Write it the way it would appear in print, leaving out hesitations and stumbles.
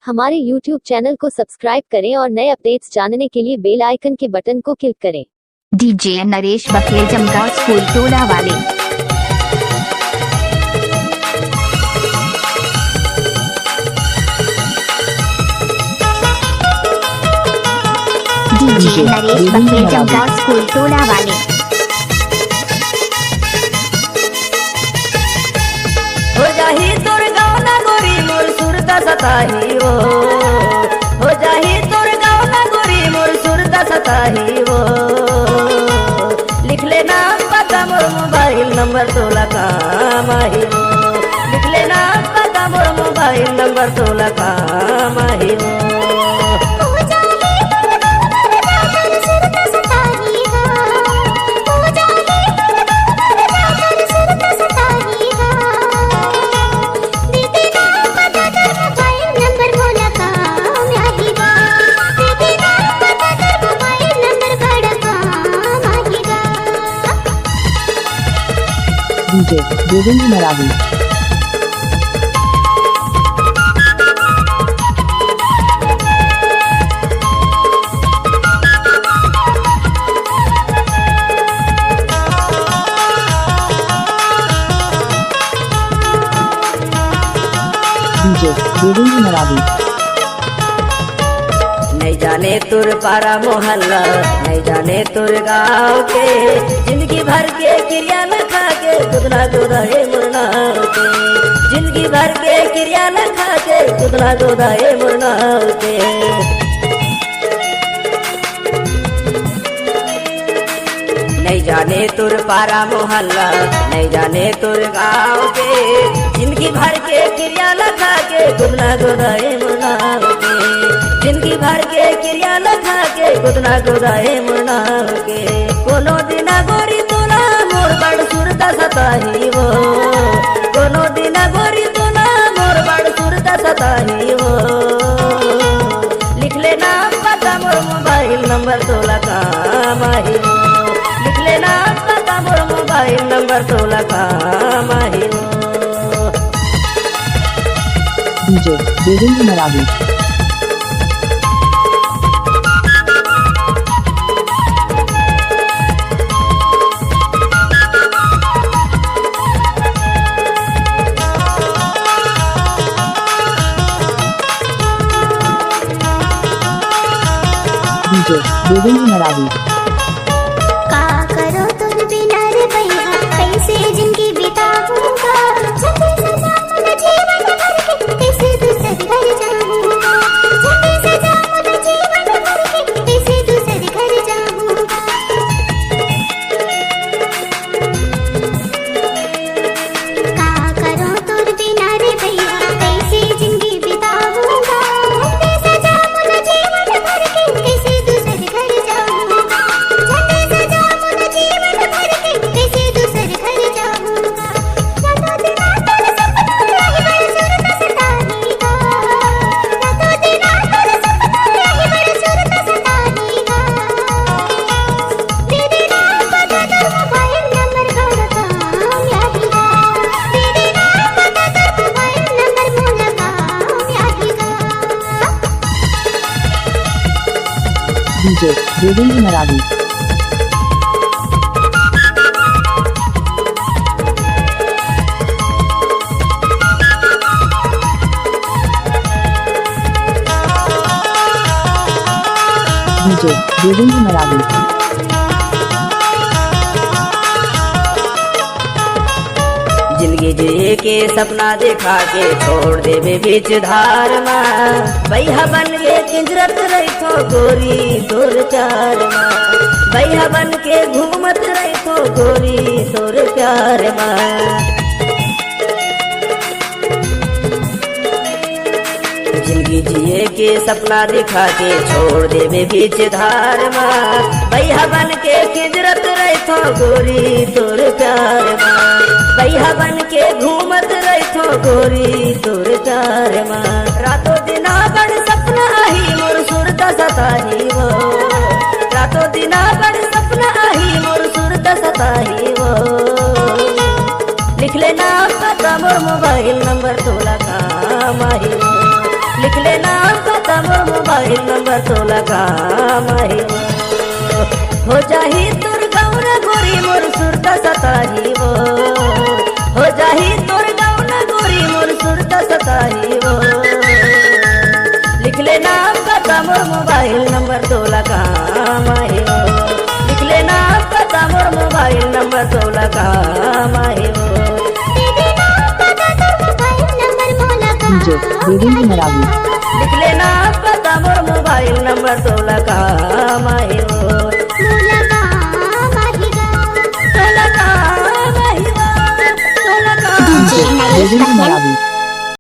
हमारे YouTube channel को subscribe करें और नए अपडेट्स जानने के लिए बेल आइकन के बटन को क्लिक करें। डीजे नरेश बखेल जमगांव स्कूल टोला वाले। डीजे नरेश बखेल जमगांव स्कूल टोला वाले। हो जाही तोर गाँव ना गोरी मोर सुरता सताही वो, हो जाही तोर गाँव ना गोरी मोर सुरता सताही वो। लिख लेना पता मोर मोबाइल नंबर तोला काम आही वो, लिख लेना पता मोर मोबाइल नंबर तोला काम आही वो। डीजे गोविंद मरावी। डीजे गोविंद मरावी। नहीं जाने तुर पारा मोहल्ला, नहीं जाने तुर गाँव के, जिंदगी भर के क्रिया न खा के दुधना दुधाए मुरना के, जिंदगी भर के क्रिया न खा के दुधना दुधाए मुरना के। नहीं जाने तुर पारा मोहल्ला, नहीं जाने तुर गाँव के, जिंदगी भर के क्रिया न खा के दुधना दुधाए मुरना के, जिंदगी भर के क्रिया न खा के गुदना गुदाए मुरना के। कोनो दिना गोरी तोला मोर बड़ सुरता सताही वो, कोनो दिना गोरी तोला मोर बड़ सुरता सताही वो। लिख लेना पता मोर मोबाइल नंबर तोला काम आही वो, लिख लेना पता मोर मोबाइल नंबर तोला काम आही वो। डीजे गोविंद मरावी। डीजे गोविंद मरावी। का करो तुम बिना रे भैया, कैसे जिंदगी बिताऊंगा, जल्दी सजा मुझे जीवन भर के, कैसे दूसरे घर जाऊंगा, जल्दी सजा मुझे जीवन भर के, कैसे दूसरे घर जाऊंगा। का करो तुम बिना रे भैया, कैसे जिंदगी बिताऊंगा, जल्दी सजा मुझे जीवन भर के, कैसे दूसरे घर जाऊंगा, जल्दी सजा मुझे जीवन भर के, कैसे दूसरे घर जाऊंगा। रातों दिन तेरे सपना रही बड़ी सुरत सताही का, रातों दिन तेरे सपना रही बड़ी सुरत सताही का। दीदी ना पता कर मोबाइल नंबर का काम यादी का, दीदी ना पता कर मोबाइल नंबर मोला काम यादी का। डीजे गोविंद मरावी। डीजे गोविंद मरावी। जिंदगी जिए के सपना देखा के छोड़ देवे बीच धार में, भैया बन के किंजरत रही थो गोरी तोर प्यार में, भैया बन के घूमत रही थो गोरी तोर प्यार में। जिंदगी जिए के सपना दिखा के छोड़ देवे बीच धार में, भैया बन के किंजरत रही थो गोरी तोर प्यार में, भैया बन के घूमत रही थो गोरी तोर प्यार में। रातों दिना बड़ सपना आही मोर सुरता सताही वो, रातों दिना बड़ सपना आही मोर सुरता सताही वो। लिख लेना पता मोर मोबाइल नंबर तोला काम आही वो, लिख लेना पता मोर मोबाइल नंबर तोला काम आई हो जाही तोर गौना गोरी मोर सुरता सताही हो जाही तोर गौना गोरी मोर सुरता सताही लिख लेना पता मोर मोबाइल नंबर तोला काम आई लिख लेना पता मोर मोबाइल नंबर तोला काम आई दे देना पता तो मोबाइल नंबर मोला का डीजे देवेंद्र मरावी लिख लेना